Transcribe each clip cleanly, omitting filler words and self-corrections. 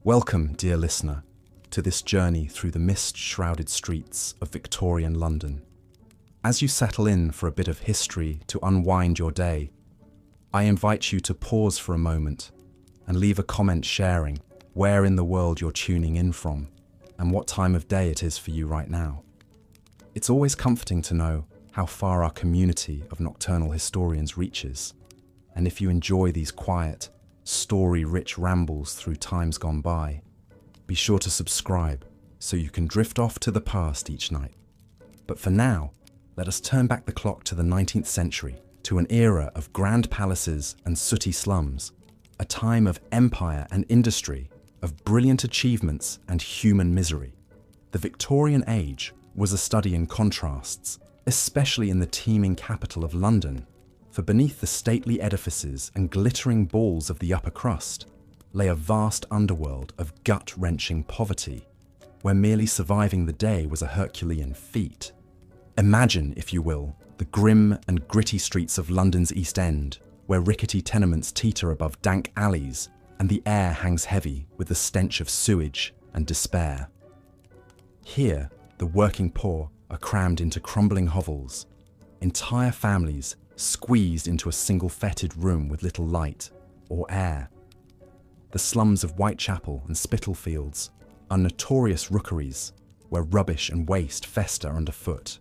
Welcome, dear listener, to this journey through the mist-shrouded streets of Victorian London. As you settle in for a bit of history to unwind your day, I invite you to pause for a moment and leave a comment sharing where in the world you're tuning in from and what time of day it is for you right now. It's always comforting to know how far our community of nocturnal historians reaches, and if you enjoy these quiet, story-rich rambles through times gone by, be sure to subscribe so you can drift off to the past each night. But for now, let us turn back the clock to the 19th century, to an era of grand palaces and sooty slums, a time of empire and industry, of brilliant achievements and human misery. The Victorian age was a study in contrasts, especially in the teeming capital of London, for beneath the stately edifices and glittering balls of the upper crust lay a vast underworld of gut-wrenching poverty, where merely surviving the day was a Herculean feat. Imagine, if you will, the grim and gritty streets of London's East End, where rickety tenements teeter above dank alleys and the air hangs heavy with the stench of sewage and despair. Here, the working poor are crammed into crumbling hovels, entire families squeezed into a single fetid room with little light or air. The slums of Whitechapel and Spitalfields are notorious rookeries where rubbish and waste fester underfoot.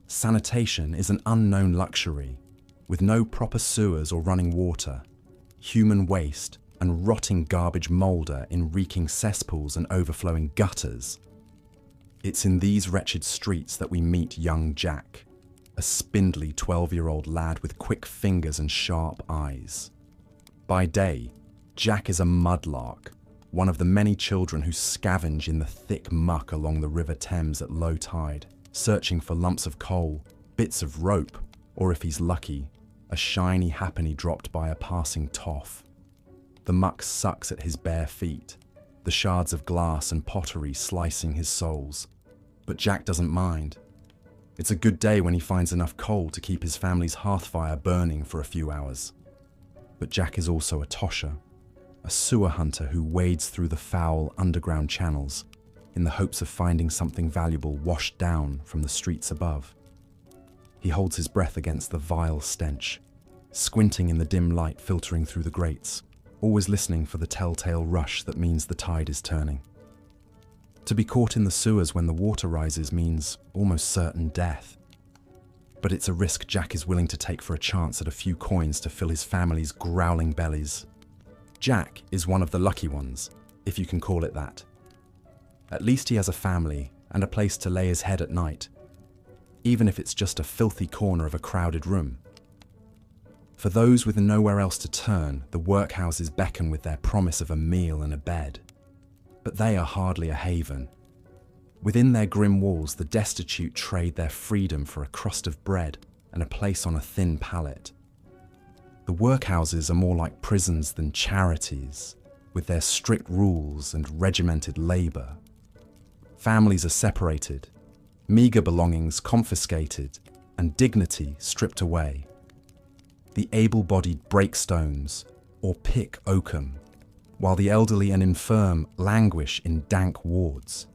Sanitation is an unknown luxury, with no proper sewers or running water, human waste and rotting garbage moulder in reeking cesspools and overflowing gutters. It's in these wretched streets that we meet young Jack, a spindly 12-year-old lad with quick fingers and sharp eyes. By day, Jack is a mudlark, one of the many children who scavenge in the thick muck along the River Thames at low tide, searching for lumps of coal, bits of rope, or if he's lucky, a shiny halfpenny dropped by a passing toff. The muck sucks at his bare feet, the shards of glass and pottery slicing his soles. But Jack doesn't mind. It's a good day when he finds enough coal to keep his family's hearth fire burning for a few hours. But Jack is also a tosher, a sewer hunter who wades through the foul underground channels in the hopes of finding something valuable washed down from the streets above. He holds his breath against the vile stench, squinting in the dim light filtering through the grates, always listening for the telltale rush that means the tide is turning. To be caught in the sewers when the water rises means almost certain death. But it's a risk Jack is willing to take for a chance at a few coins to fill his family's growling bellies. Jack is one of the lucky ones, if you can call it that. At least he has a family and a place to lay his head at night, even if it's just a filthy corner of a crowded room. For those with nowhere else to turn, the workhouses beckon with their promise of a meal and a bed. But they are hardly a haven. Within their grim walls, the destitute trade their freedom for a crust of bread and a place on a thin pallet. The workhouses are more like prisons than charities, with their strict rules and regimented labour. Families are separated, meagre belongings confiscated, and dignity stripped away. The able-bodied break stones or pick oakum, while the elderly and infirm languish in dank wards.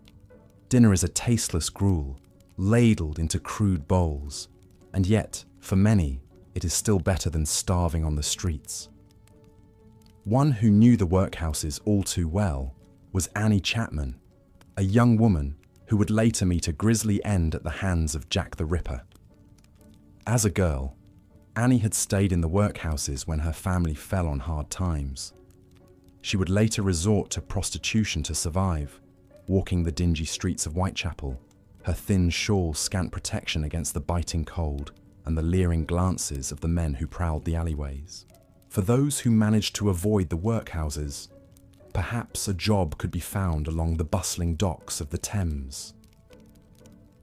Dinner is a tasteless gruel, ladled into crude bowls, and yet, for many, it is still better than starving on the streets. One who knew the workhouses all too well was Annie Chapman, a young woman who would later meet a grisly end at the hands of Jack the Ripper. As a girl, Annie had stayed in the workhouses when her family fell on hard times. She would later resort to prostitution to survive, walking the dingy streets of Whitechapel, her thin shawl scant protection against the biting cold and the leering glances of the men who prowled the alleyways. For those who managed to avoid the workhouses, perhaps a job could be found along the bustling docks of the Thames.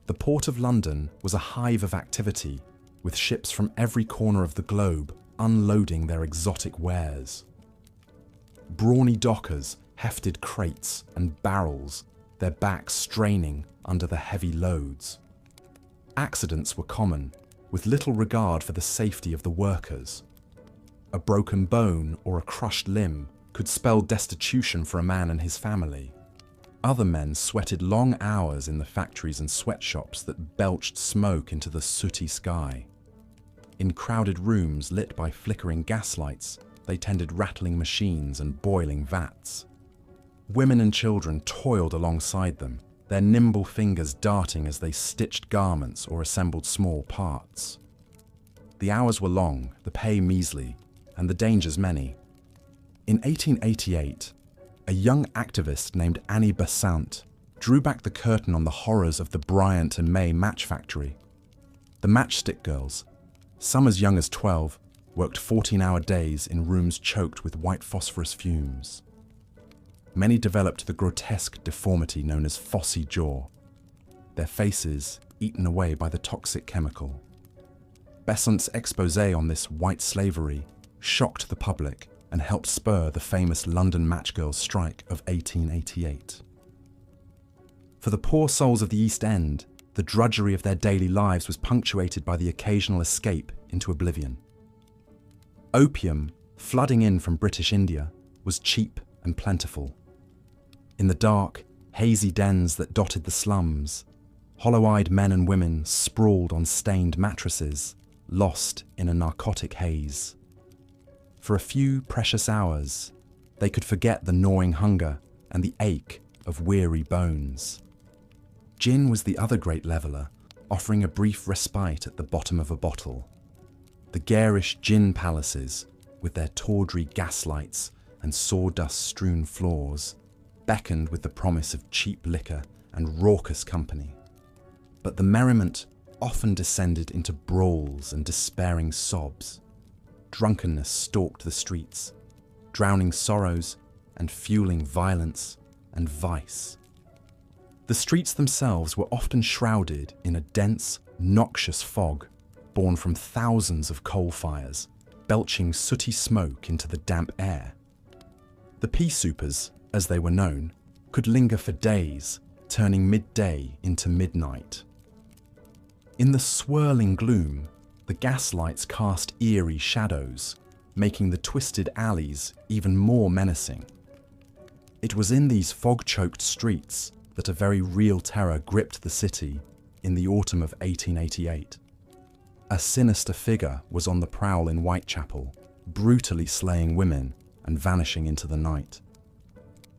The Port of London was a hive of activity, with ships from every corner of the globe unloading their exotic wares. Brawny dockers hefted crates and barrels, their backs straining under the heavy loads. Accidents were common, with little regard for the safety of the workers. A broken bone or a crushed limb could could spell destitution for a man and his family. Other men sweated long hours in the factories and sweatshops that belched smoke into the sooty sky. In crowded rooms lit by flickering gaslights, they tended rattling machines and boiling vats. Women and children toiled alongside them, their nimble fingers darting as they stitched garments or assembled small parts. The hours were long, the pay measly, and the dangers many. In 1888, a young activist named Annie Besant drew back the curtain on the horrors of the Bryant and May match factory. The matchstick girls, some as young as 12, worked 14-hour days in rooms choked with white phosphorus fumes. Many developed the grotesque deformity known as phossy jaw, their faces eaten away by the toxic chemical. Besant's exposé on this white slavery shocked the public and helped spur the famous London matchgirls' strike of 1888. For the poor souls of the East End, the drudgery of their daily lives was punctuated by the occasional escape into oblivion. Opium, flooding in from British India, was cheap and plentiful. In the dark, hazy dens that dotted the slums, hollow-eyed men and women sprawled on stained mattresses, lost in a narcotic haze. For a few precious hours, they could forget the gnawing hunger and the ache of weary bones. Gin was the other great leveller, offering a brief respite at the bottom of a bottle. The garish gin palaces, with their tawdry gaslights and sawdust-strewn floors, beckoned with the promise of cheap liquor and raucous company. But the merriment often descended into brawls and despairing sobs. Drunkenness stalked the streets, drowning sorrows and fueling violence and vice. The streets themselves were often shrouded in a dense, noxious fog born from thousands of coal fires, belching sooty smoke into the damp air. The pea soupers, as they were known, could linger for days, turning midday into midnight. In the swirling gloom, the gaslights cast eerie shadows, making the twisted alleys even more menacing. It was in these fog-choked streets that a very real terror gripped the city in the autumn of 1888. A sinister figure was on the prowl in Whitechapel, brutally slaying women and vanishing into the night.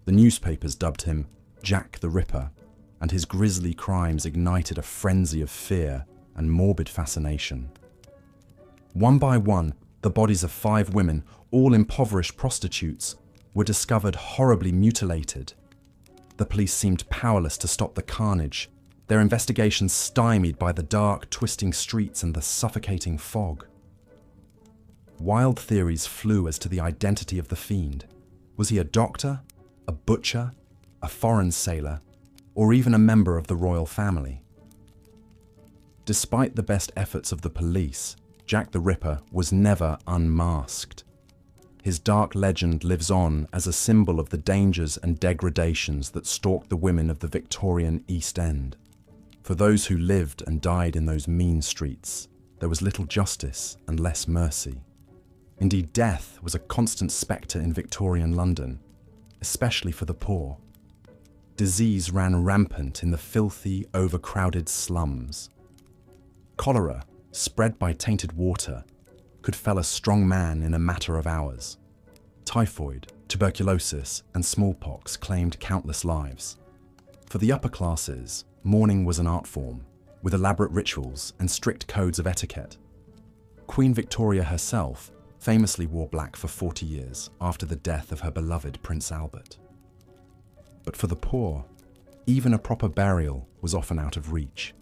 The newspapers dubbed him Jack the Ripper, and his grisly crimes ignited a frenzy of fear and morbid fascination. One by one, the bodies of 5 women, all impoverished prostitutes, were discovered horribly mutilated. The police seemed powerless to stop the carnage, their investigations stymied by the dark, twisting streets and the suffocating fog. Wild theories flew as to the identity of the fiend. Was he a doctor, a butcher, a foreign sailor, or even a member of the royal family? Despite the best efforts of the police, Jack the Ripper was never unmasked. His dark legend lives on as a symbol of the dangers and degradations that stalked the women of the Victorian East End. For those who lived and died in those mean streets, there was little justice and less mercy. Indeed, death was a constant spectre in Victorian London, especially for the poor. Disease ran rampant in the filthy, overcrowded slums. Cholera, spread by tainted water, could fell a strong man in a matter of hours. Typhoid, tuberculosis, and smallpox claimed countless lives. For the upper classes, mourning was an art form, with elaborate rituals and strict codes of etiquette. Queen Victoria herself famously wore black for 40 years after the death of her beloved Prince Albert. But for the poor, even a proper burial was often out of reach.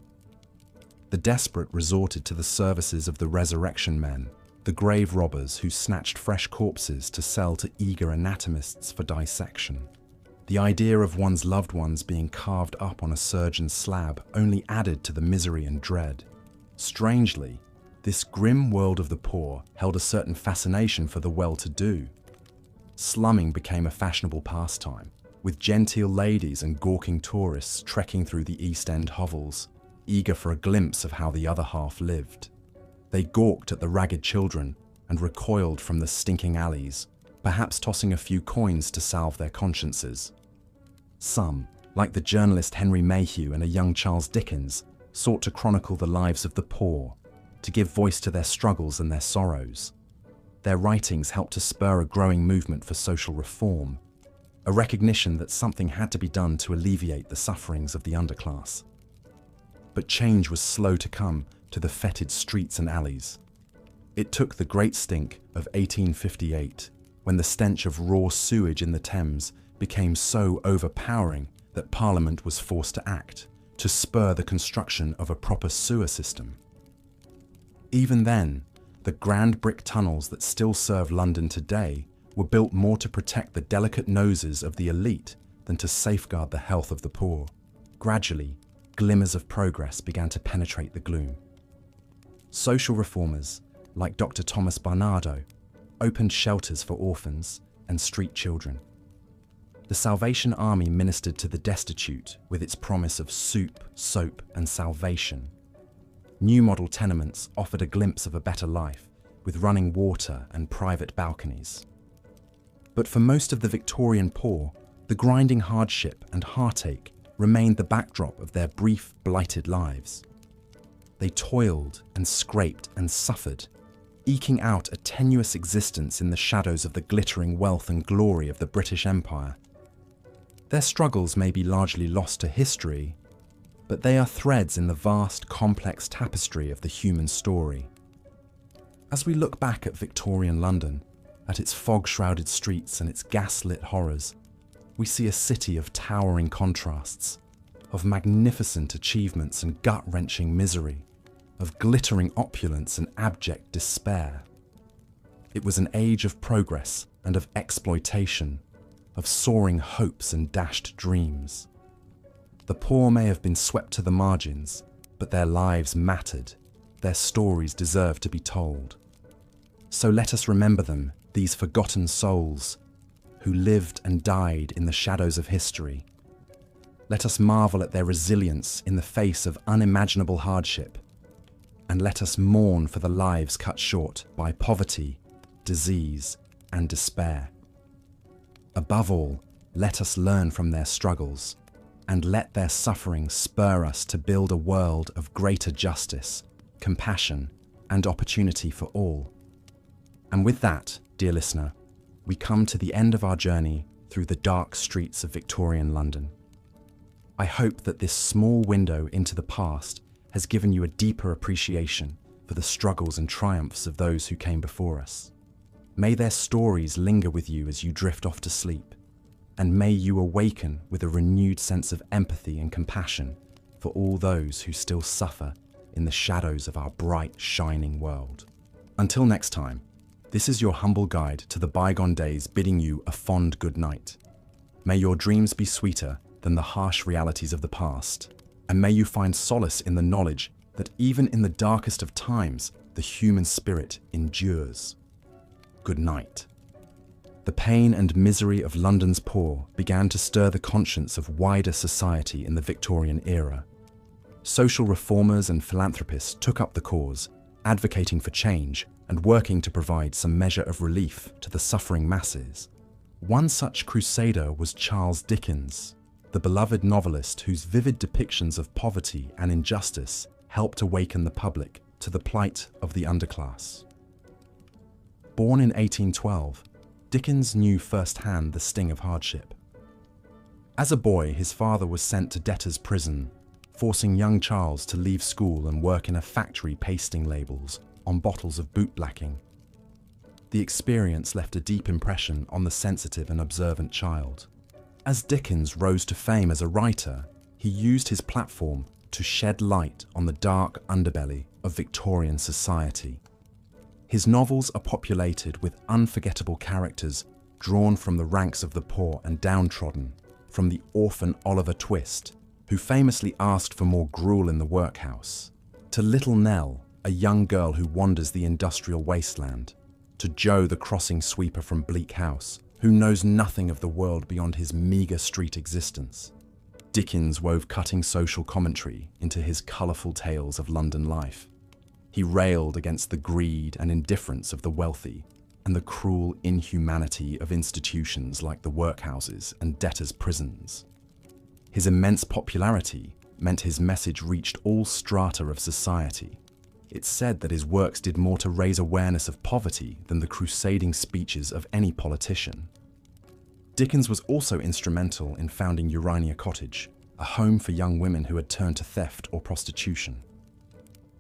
The desperate resorted to the services of the resurrection men, the grave robbers who snatched fresh corpses to sell to eager anatomists for dissection. The idea of one's loved ones being carved up on a surgeon's slab only added to the misery and dread. Strangely, this grim world of the poor held a certain fascination for the well-to-do. Slumming became a fashionable pastime, with genteel ladies and gawking tourists trekking through the East End hovels, eager for a glimpse of how the other half lived. They gawked at the ragged children and recoiled from the stinking alleys, perhaps tossing a few coins to salve their consciences. Some, like the journalist Henry Mayhew and a young Charles Dickens, sought to chronicle the lives of the poor, to give voice to their struggles and their sorrows. Their writings helped to spur a growing movement for social reform, a recognition that something had to be done to alleviate the sufferings of the underclass. But change was slow to come to the fetid streets and alleys. It took the Great Stink of 1858, when the stench of raw sewage in the Thames became so overpowering that Parliament was forced to act, to spur the construction of a proper sewer system. Even then, the grand brick tunnels that still serve London today were built more to protect the delicate noses of the elite than to safeguard the health of the poor. Gradually, glimmers of progress began to penetrate the gloom. Social reformers, like Dr. Thomas Barnardo, opened shelters for orphans and street children. The Salvation Army ministered to the destitute with its promise of soup, soap, and salvation. New model tenements offered a glimpse of a better life, with running water and private balconies. But for most of the Victorian poor, the grinding hardship and heartache remained the backdrop of their brief, blighted lives. They toiled and scraped and suffered, eking out a tenuous existence in the shadows of the glittering wealth and glory of the British Empire. Their struggles may be largely lost to history, but they are threads in the vast, complex tapestry of the human story. As we look back at Victorian London, at its fog-shrouded streets and its gas-lit horrors, we see a city of towering contrasts, of magnificent achievements and gut-wrenching misery, of glittering opulence and abject despair. It was an age of progress and of exploitation, of soaring hopes and dashed dreams. The poor may have been swept to the margins, but their lives mattered, their stories deserved to be told. So let us remember them, these forgotten souls, who lived and died in the shadows of history. Let us marvel at their resilience in the face of unimaginable hardship, and let us mourn for the lives cut short by poverty, disease, and despair. Above all, let us learn from their struggles, and let their suffering spur us to build a world of greater justice, compassion, and opportunity for all. And with that, dear listener, we come to the end of our journey through the dark streets of Victorian London. I hope that this small window into the past has given you a deeper appreciation for the struggles and triumphs of those who came before us. May their stories linger with you as you drift off to sleep, and may you awaken with a renewed sense of empathy and compassion for all those who still suffer in the shadows of our bright, shining world. Until next time, this is your humble guide to the bygone days, bidding you a fond good night. May your dreams be sweeter than the harsh realities of the past, and may you find solace in the knowledge that even in the darkest of times, the human spirit endures. Good night. The pain and misery of London's poor began to stir the conscience of wider society in the Victorian era. Social reformers and philanthropists took up the cause, advocating for change and working to provide some measure of relief to the suffering masses. One such crusader was Charles Dickens, the beloved novelist whose vivid depictions of poverty and injustice helped awaken the public to the plight of the underclass. Born in 1812, Dickens knew firsthand the sting of hardship. As a boy, his father was sent to debtor's prison, forcing young Charles to leave school and work in a factory pasting labels on bottles of bootblacking. The experience left a deep impression on the sensitive and observant child. As Dickens rose to fame as a writer, he used his platform to shed light on the dark underbelly of Victorian society. His novels are populated with unforgettable characters drawn from the ranks of the poor and downtrodden, from the orphan Oliver Twist, who famously asked for more gruel in the workhouse, to Little Nell, a young girl who wanders the industrial wasteland, to Joe the crossing sweeper from Bleak House, who knows nothing of the world beyond his meagre street existence. Dickens wove cutting social commentary into his colourful tales of London life. He railed against the greed and indifference of the wealthy, and the cruel inhumanity of institutions like the workhouses and debtors' prisons. His immense popularity meant his message reached all strata of society. It's said that his works did more to raise awareness of poverty than the crusading speeches of any politician. Dickens was also instrumental in founding Urania Cottage, a home for young women who had turned to theft or prostitution.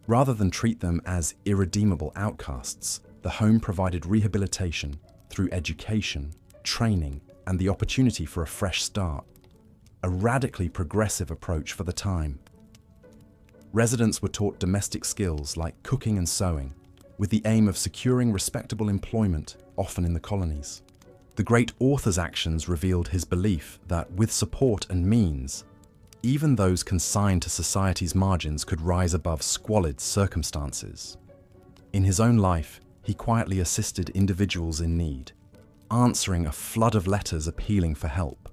Rather than treat them as irredeemable outcasts, the home provided rehabilitation through education, training, and the opportunity for a fresh start. A radically progressive approach for the time. Residents were taught domestic skills like cooking and sewing, with the aim of securing respectable employment, often in the colonies. The great author's actions revealed his belief that, with support and means, even those consigned to society's margins could rise above squalid circumstances. In his own life, he quietly assisted individuals in need, answering a flood of letters appealing for help.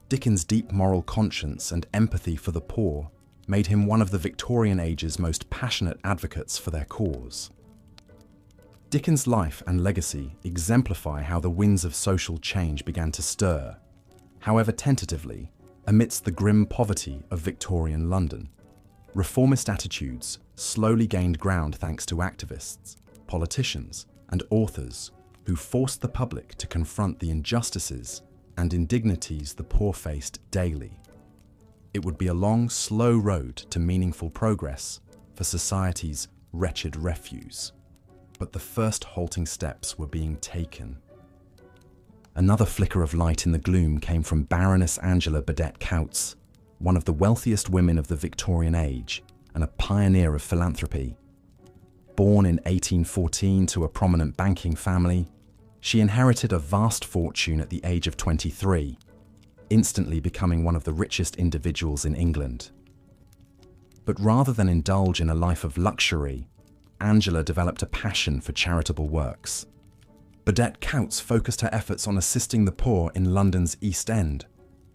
Dickens' deep moral conscience and empathy for the poor made him one of the Victorian age's most passionate advocates for their cause. Dickens' life and legacy exemplify how the winds of social change began to stir, however tentatively, amidst the grim poverty of Victorian London. Reformist attitudes slowly gained ground thanks to activists, politicians, and authors who forced the public to confront the injustices and indignities the poor faced daily. It would be a long, slow road to meaningful progress for society's wretched refuse. But the first halting steps were being taken. Another flicker of light in the gloom came from Baroness Angela Burdett Coutts, one of the wealthiest women of the Victorian age and a pioneer of philanthropy. Born in 1814 to a prominent banking family, she inherited a vast fortune at the age of 23, instantly becoming one of the richest individuals in England. But rather than indulge in a life of luxury, Angela developed a passion for charitable works. Burdett Coutts focused her efforts on assisting the poor in London's East End,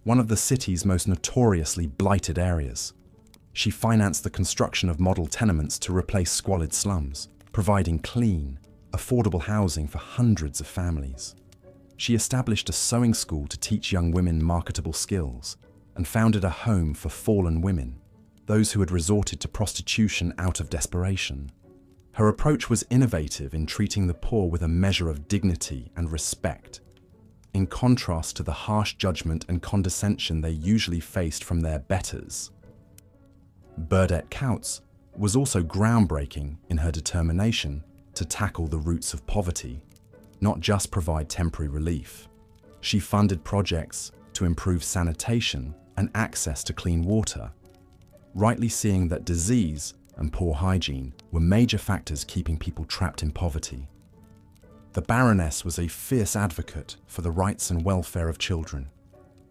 one of the city's most notoriously blighted areas. She financed the construction of model tenements to replace squalid slums, providing clean, affordable housing for hundreds of families. She established a sewing school to teach young women marketable skills and founded a home for fallen women, those who had resorted to prostitution out of desperation. Her approach was innovative in treating the poor with a measure of dignity and respect, in contrast to the harsh judgment and condescension they usually faced from their betters. Burdett Coutts was also groundbreaking in her determination to tackle the roots of poverty, not just provide temporary relief. She funded projects to improve sanitation and access to clean water, rightly seeing that disease and poor hygiene were major factors keeping people trapped in poverty. The Baroness was a fierce advocate for the rights and welfare of children,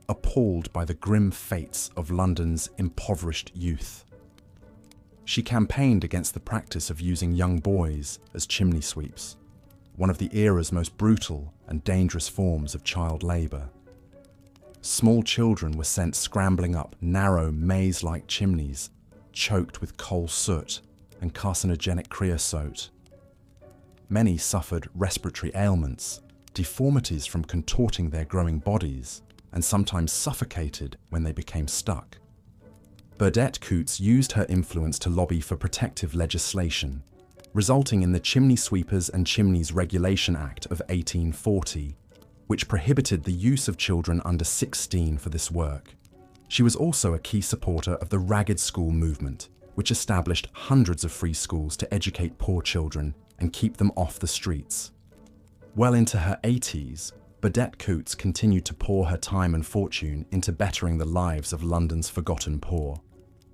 appalled by the grim fates of London's impoverished youth. She campaigned against the practice of using young boys as chimney sweeps, one of the era's most brutal and dangerous forms of child labour. Small children were sent scrambling up narrow, maze-like chimneys, choked with coal soot and carcinogenic creosote. Many suffered respiratory ailments, deformities from contorting their growing bodies, and sometimes suffocated when they became stuck. Burdett Coutts used her influence to lobby for protective legislation, resulting in the Chimney Sweepers and Chimneys Regulation Act of 1840, which prohibited the use of children under 16 for this work. She was also a key supporter of the Ragged School movement, which established hundreds of free schools to educate poor children and keep them off the streets. Well into her 80s, Burdett Coutts continued to pour her time and fortune into bettering the lives of London's forgotten poor.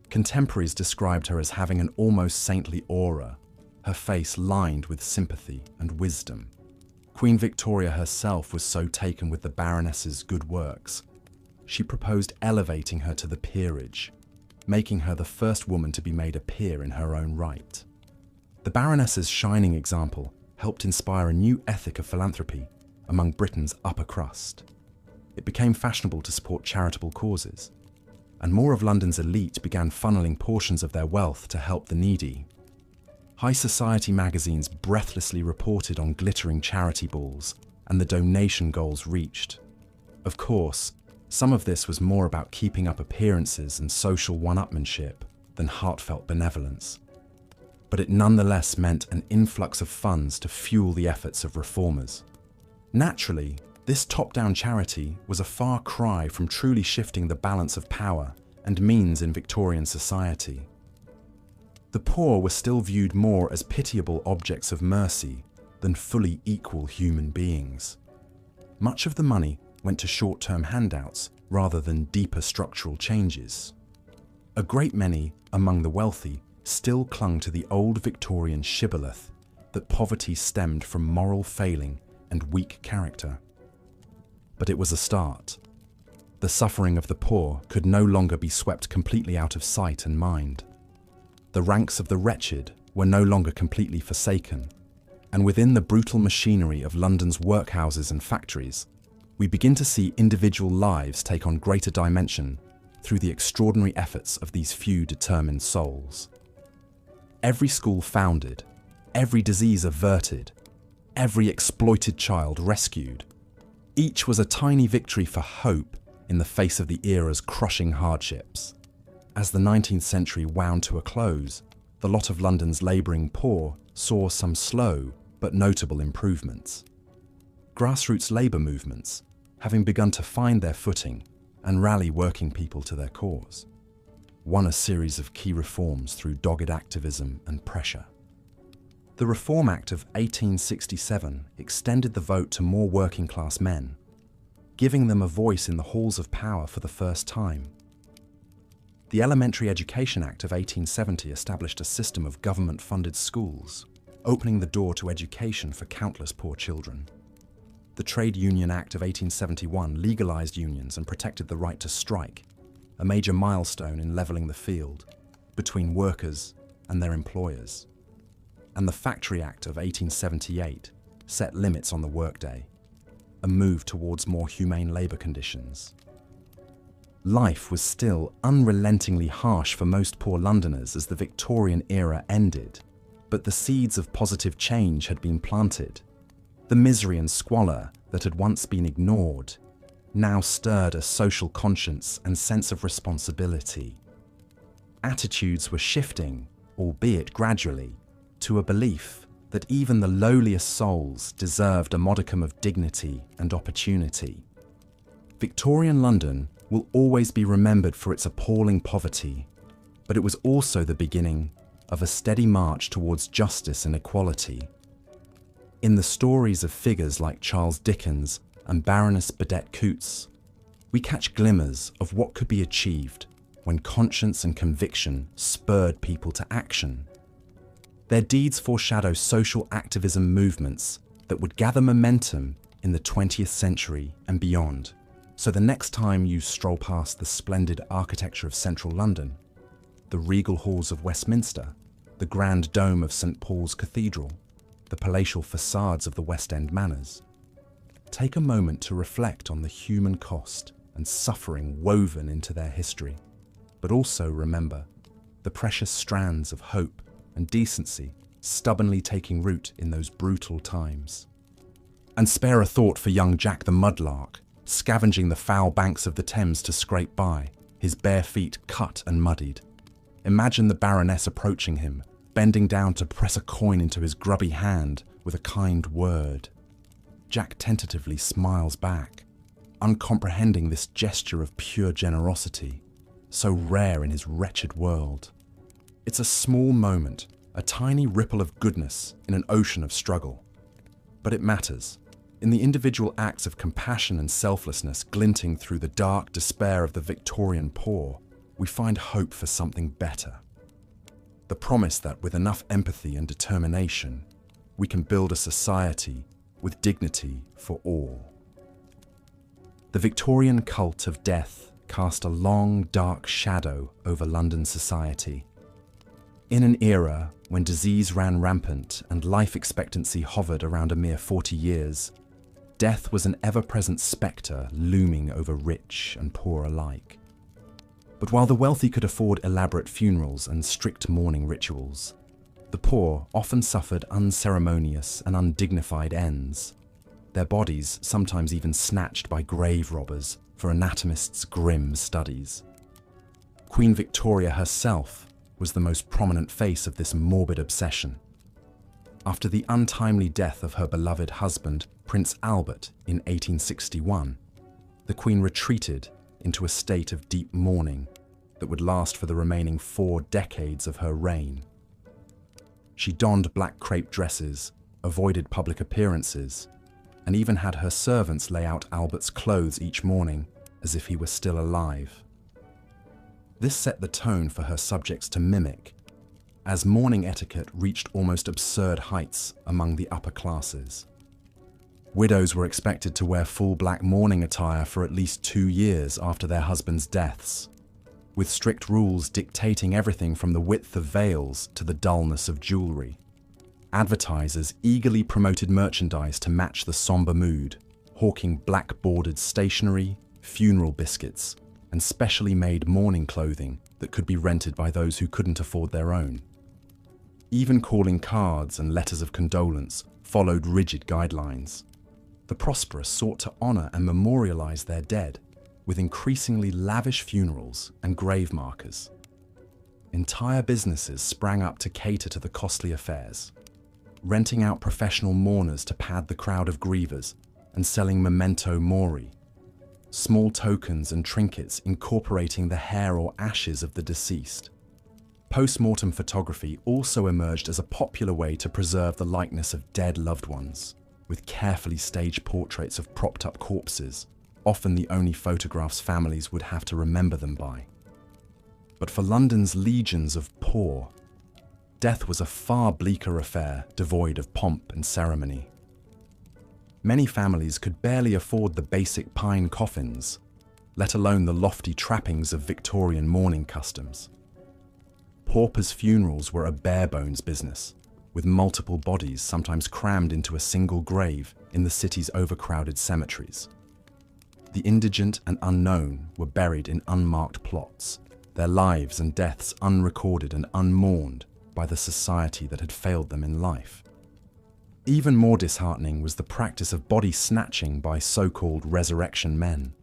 Contemporaries described her as having an almost saintly aura, her face lined with sympathy and wisdom. Queen Victoria herself was so taken with the Baroness's good works, she proposed elevating her to the peerage, making her the first woman to be made a peer in her own right. The Baroness's shining example helped inspire a new ethic of philanthropy among Britain's upper crust. It became fashionable to support charitable causes, and more of London's elite began funneling portions of their wealth to help the needy. High society magazines breathlessly reported on glittering charity balls and the donation goals reached. Of course, some of this was more about keeping up appearances and social one-upmanship than heartfelt benevolence. But it nonetheless meant an influx of funds to fuel the efforts of reformers. Naturally, this top-down charity was a far cry from truly shifting the balance of power and means in Victorian society. The poor were still viewed more as pitiable objects of mercy than fully equal human beings. Much of the money went to short-term handouts rather than deeper structural changes. A great many among the wealthy still clung to the old Victorian shibboleth that poverty stemmed from moral failing and weak character. But it was a start. The suffering of the poor could no longer be swept completely out of sight and mind. The ranks of the wretched were no longer completely forsaken, and within the brutal machinery of London's workhouses and factories, we begin to see individual lives take on greater dimension through the extraordinary efforts of these few determined souls. Every school founded, every disease averted, every exploited child rescued. Each was a tiny victory for hope in the face of the era's crushing hardships. As the 19th century wound to a close, the lot of London's labouring poor saw some slow but notable improvements. Grassroots labour movements, having begun to find their footing and rally working people to their cause, won a series of key reforms through dogged activism and pressure. The Reform Act of 1867 extended the vote to more working-class men, giving them a voice in the halls of power for the first time. The Elementary Education Act of 1870 established a system of government-funded schools, opening the door to education for countless poor children. The Trade Union Act of 1871 legalised unions and protected the right to strike, a major milestone in levelling the field between workers and their employers. And the Factory Act of 1878 set limits on the workday, a move towards more humane labour conditions. Life was still unrelentingly harsh for most poor Londoners as the Victorian era ended, but the seeds of positive change had been planted. The misery and squalor that had once been ignored now stirred a social conscience and sense of responsibility. Attitudes were shifting, albeit gradually, to a belief that even the lowliest souls deserved a modicum of dignity and opportunity. Victorian London will always be remembered for its appalling poverty, but it was also the beginning of a steady march towards justice and equality. In the stories of figures like Charles Dickens and Baroness Burdett Coutts, we catch glimmers of what could be achieved when conscience and conviction spurred people to action. Their deeds foreshadow social activism movements that would gather momentum in the 20th century and beyond. So the next time you stroll past the splendid architecture of central London, the regal halls of Westminster, the grand dome of St. Paul's Cathedral, the palatial facades of the West End manors, take a moment to reflect on the human cost and suffering woven into their history, but also remember the precious strands of hope and decency stubbornly taking root in those brutal times. And spare a thought for young Jack the Mudlark, scavenging the foul banks of the Thames to scrape by, his bare feet cut and muddied. Imagine the Baroness approaching him, bending down to press a coin into his grubby hand with a kind word. Jack tentatively smiles back, uncomprehending this gesture of pure generosity, so rare in his wretched world. It's a small moment, a tiny ripple of goodness in an ocean of struggle. But it matters. In the individual acts of compassion and selflessness glinting through the dark despair of the Victorian poor, we find hope for something better. The promise that with enough empathy and determination, we can build a society with dignity for all. The Victorian cult of death cast a long, dark shadow over London society. In an era when disease ran rampant and life expectancy hovered around a mere 40 years, death was an ever-present spectre looming over rich and poor alike. But while the wealthy could afford elaborate funerals and strict mourning rituals, The poor often suffered unceremonious and undignified ends, their bodies sometimes even snatched by grave robbers for anatomists' grim studies. Queen Victoria herself was the most prominent face of this morbid obsession. After the untimely death of her beloved husband, Prince Albert, in 1861, the Queen retreated into a state of deep mourning that would last for the remaining 4 decades of her reign. She donned black crepe dresses, avoided public appearances, and even had her servants lay out Albert's clothes each morning as if he were still alive. This set the tone for her subjects to mimic, as mourning etiquette reached almost absurd heights among the upper classes. Widows were expected to wear full black mourning attire for at least 2 years after their husbands' deaths, with strict rules dictating everything from the width of veils to the dullness of jewelry. Advertisers eagerly promoted merchandise to match the somber mood, hawking black-bordered stationery, funeral biscuits, and specially made mourning clothing that could be rented by those who couldn't afford their own. Even calling cards and letters of condolence followed rigid guidelines. The prosperous sought to honor and memorialize their dead with increasingly lavish funerals and grave markers. Entire businesses sprang up to cater to the costly affairs, renting out professional mourners to pad the crowd of grievers and selling memento mori, small tokens and trinkets incorporating the hair or ashes of the deceased. Post-mortem photography also emerged as a popular way to preserve the likeness of dead loved ones, with carefully staged portraits of propped-up corpses, often the only photographs families would have to remember them by. But for London's legions of poor, death was a far bleaker affair devoid of pomp and ceremony. Many families could barely afford the basic pine coffins, let alone the lofty trappings of Victorian mourning customs. Paupers' funerals were a bare-bones business, with multiple bodies sometimes crammed into a single grave in the city's overcrowded cemeteries. The indigent and unknown were buried in unmarked plots, their lives and deaths unrecorded and unmourned by the society that had failed them in life. Even more disheartening was the practice of body snatching by so-called resurrection men.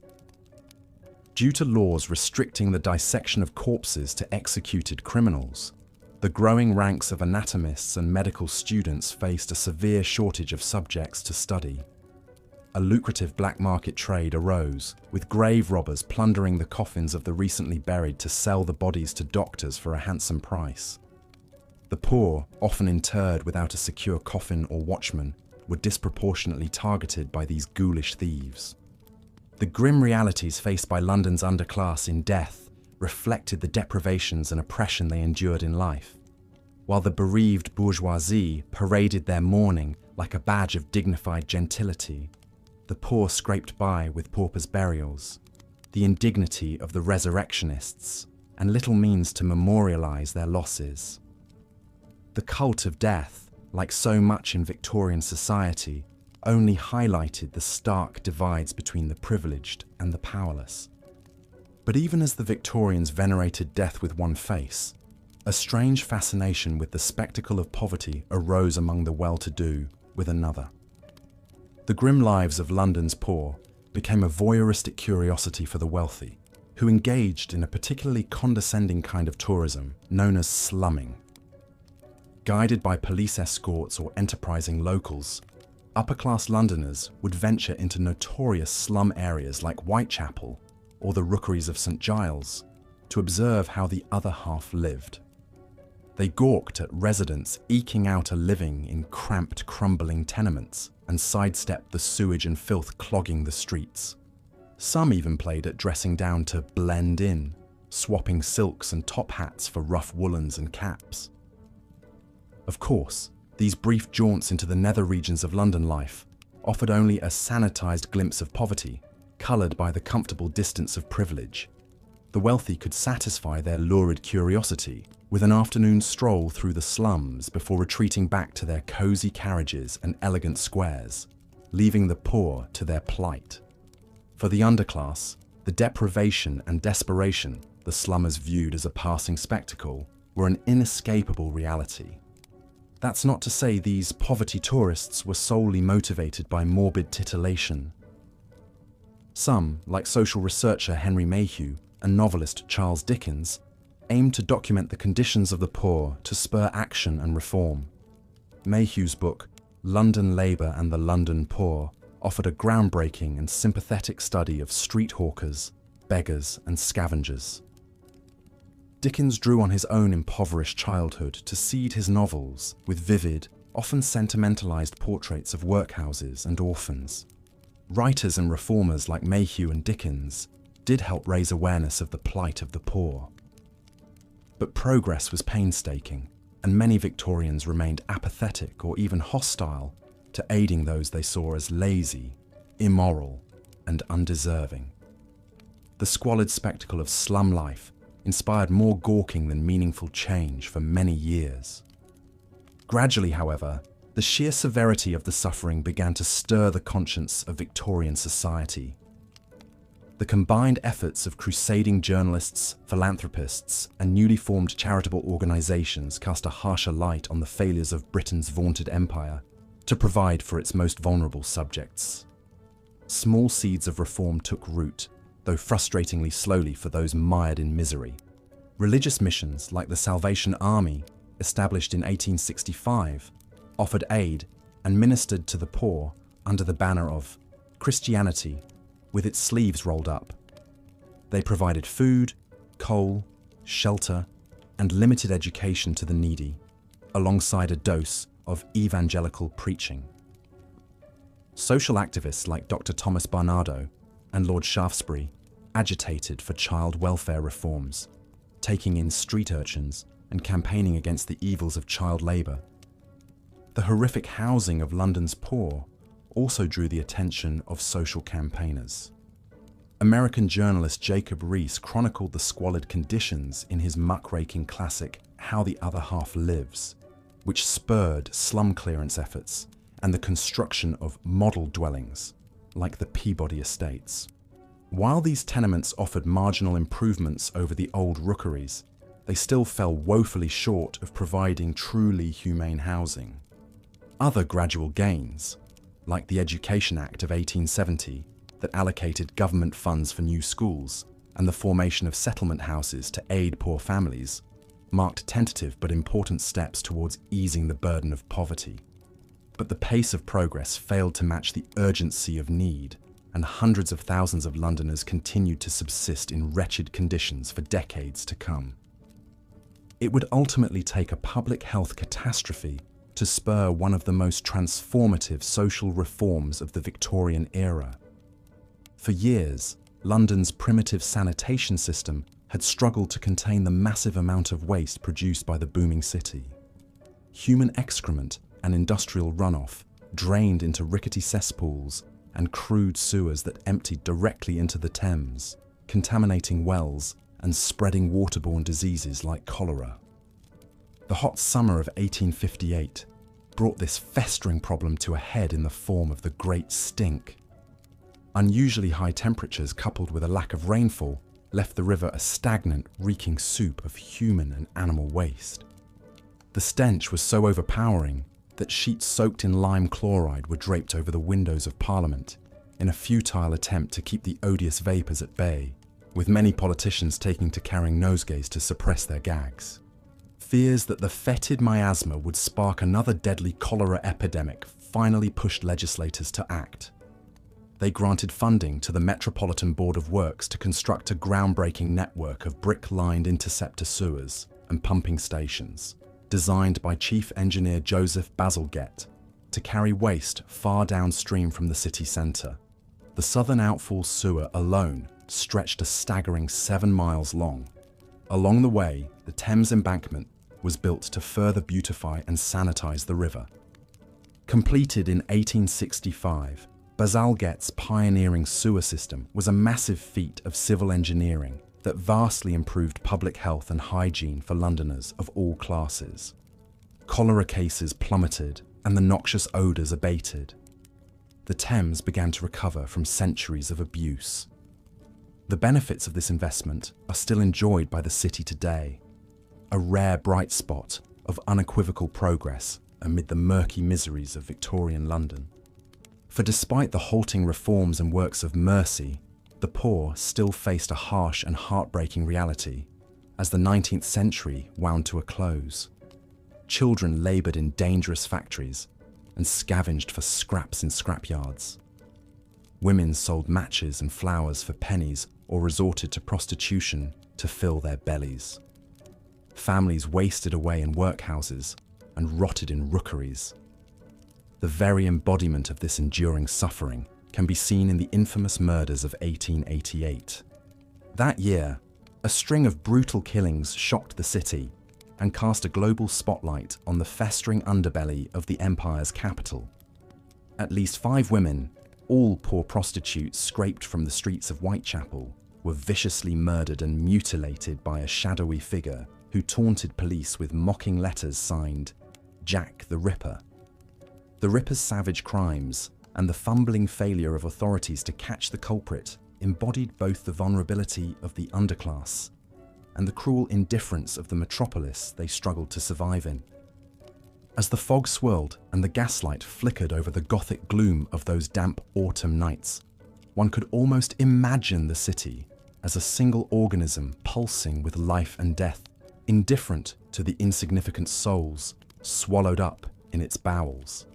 Due to laws restricting the dissection of corpses to executed criminals, the growing ranks of anatomists and medical students faced a severe shortage of subjects to study. A lucrative black market trade arose, with grave robbers plundering the coffins of the recently buried to sell the bodies to doctors for a handsome price. The poor, often interred without a secure coffin or watchman, were disproportionately targeted by these ghoulish thieves. The grim realities faced by London's underclass in death reflected the deprivations and oppression they endured in life. While the bereaved bourgeoisie paraded their mourning like a badge of dignified gentility, the poor scraped by with paupers' burials, the indignity of the resurrectionists, and little means to memorialize their losses. The cult of death, like so much in Victorian society, only highlighted the stark divides between the privileged and the powerless. But even as the Victorians venerated death with one face, a strange fascination with the spectacle of poverty arose among the well-to-do with another. The grim lives of London's poor became a voyeuristic curiosity for the wealthy, who engaged in a particularly condescending kind of tourism known as slumming. Guided by police escorts or enterprising locals, upper-class Londoners would venture into notorious slum areas like Whitechapel or the Rookeries of St Giles to observe how the other half lived. They gawked at residents eking out a living in cramped, crumbling tenements and sidestepped the sewage and filth clogging the streets. Some even played at dressing down to blend in, swapping silks and top hats for rough woolens and caps. Of course, these brief jaunts into the nether regions of London life offered only a sanitized glimpse of poverty, colored by the comfortable distance of privilege. The wealthy could satisfy their lurid curiosity with an afternoon stroll through the slums before retreating back to their cozy carriages and elegant squares, leaving the poor to their plight. For the underclass, the deprivation and desperation the slummers viewed as a passing spectacle were an inescapable reality. That's not to say these poverty tourists were solely motivated by morbid titillation. Some, like social researcher Henry Mayhew and novelist Charles Dickens, aimed to document the conditions of the poor to spur action and reform. Mayhew's book, London Labour and the London Poor, offered a groundbreaking and sympathetic study of street hawkers, beggars, and scavengers. Dickens drew on his own impoverished childhood to seed his novels with vivid, often sentimentalized portraits of workhouses and orphans. Writers and reformers like Mayhew and Dickens did help raise awareness of the plight of the poor. But progress was painstaking, and many Victorians remained apathetic or even hostile to aiding those they saw as lazy, immoral, and undeserving. The squalid spectacle of slum life inspired more gawking than meaningful change for many years. Gradually, however, the sheer severity of the suffering began to stir the conscience of Victorian society. The combined efforts of crusading journalists, philanthropists, and newly formed charitable organisations cast a harsher light on the failures of Britain's vaunted empire to provide for its most vulnerable subjects. Small seeds of reform took root, though frustratingly slowly for those mired in misery. Religious missions like the Salvation Army, established in 1865, offered aid and ministered to the poor under the banner of Christianity, with its sleeves rolled up. They provided food, coal, shelter, and limited education to the needy, alongside a dose of evangelical preaching. Social activists like Dr. Thomas Barnardo and Lord Shaftesbury agitated for child welfare reforms, taking in street urchins and campaigning against the evils of child labour. The horrific housing of London's poor also drew the attention of social campaigners. American journalist Jacob Riis chronicled the squalid conditions in his muckraking classic How the Other Half Lives, which spurred slum clearance efforts and the construction of model dwellings, like the Peabody Estates. While these tenements offered marginal improvements over the old rookeries, they still fell woefully short of providing truly humane housing. Other gradual gains, like the Education Act of 1870 that allocated government funds for new schools and the formation of settlement houses to aid poor families, marked tentative but important steps towards easing the burden of poverty. But the pace of progress failed to match the urgency of need, and hundreds of thousands of Londoners continued to subsist in wretched conditions for decades to come. It would ultimately take a public health catastrophe to spur one of the most transformative social reforms of the Victorian era. For years, London's primitive sanitation system had struggled to contain the massive amount of waste produced by the booming city. Human excrement and industrial runoff drained into rickety cesspools and crude sewers that emptied directly into the Thames, contaminating wells and spreading waterborne diseases like cholera. The hot summer of 1858 brought this festering problem to a head in the form of the Great Stink. Unusually high temperatures coupled with a lack of rainfall left the river a stagnant, reeking soup of human and animal waste. The stench was so overpowering that sheets soaked in lime chloride were draped over the windows of Parliament in a futile attempt to keep the odious vapours at bay, with many politicians taking to carrying nosegays to suppress their gags. Fears that the fetid miasma would spark another deadly cholera epidemic finally pushed legislators to act. They granted funding to the Metropolitan Board of Works to construct a groundbreaking network of brick-lined interceptor sewers and pumping stations, designed by Chief Engineer Joseph Bazalgette, to carry waste far downstream from the city centre. The southern outfall sewer alone stretched a staggering 7 miles long. Along the way, the Thames embankment was built to further beautify and sanitise the river. Completed in 1865, Bazalgette's pioneering sewer system was a massive feat of civil engineering that vastly improved public health and hygiene for Londoners of all classes. Cholera cases plummeted and the noxious odours abated. The Thames began to recover from centuries of abuse. The benefits of this investment are still enjoyed by the city today, a rare bright spot of unequivocal progress amid the murky miseries of Victorian London. For despite the halting reforms and works of mercy, the poor still faced a harsh and heartbreaking reality as the 19th century wound to a close. Children laboured in dangerous factories and scavenged for scraps in scrapyards. Women sold matches and flowers for pennies or resorted to prostitution to fill their bellies. Families wasted away in workhouses and rotted in rookeries. The very embodiment of this enduring suffering can be seen in the infamous murders of 1888. That year, a string of brutal killings shocked the city and cast a global spotlight on the festering underbelly of the empire's capital. At least 5 women, all poor prostitutes scraped from the streets of Whitechapel, were viciously murdered and mutilated by a shadowy figure who taunted police with mocking letters signed, "Jack the Ripper." The Ripper's savage crimes and the fumbling failure of authorities to catch the culprit embodied both the vulnerability of the underclass and the cruel indifference of the metropolis they struggled to survive in. As the fog swirled and the gaslight flickered over the gothic gloom of those damp autumn nights, one could almost imagine the city as a single organism pulsing with life and death, indifferent to the insignificant souls swallowed up in its bowels.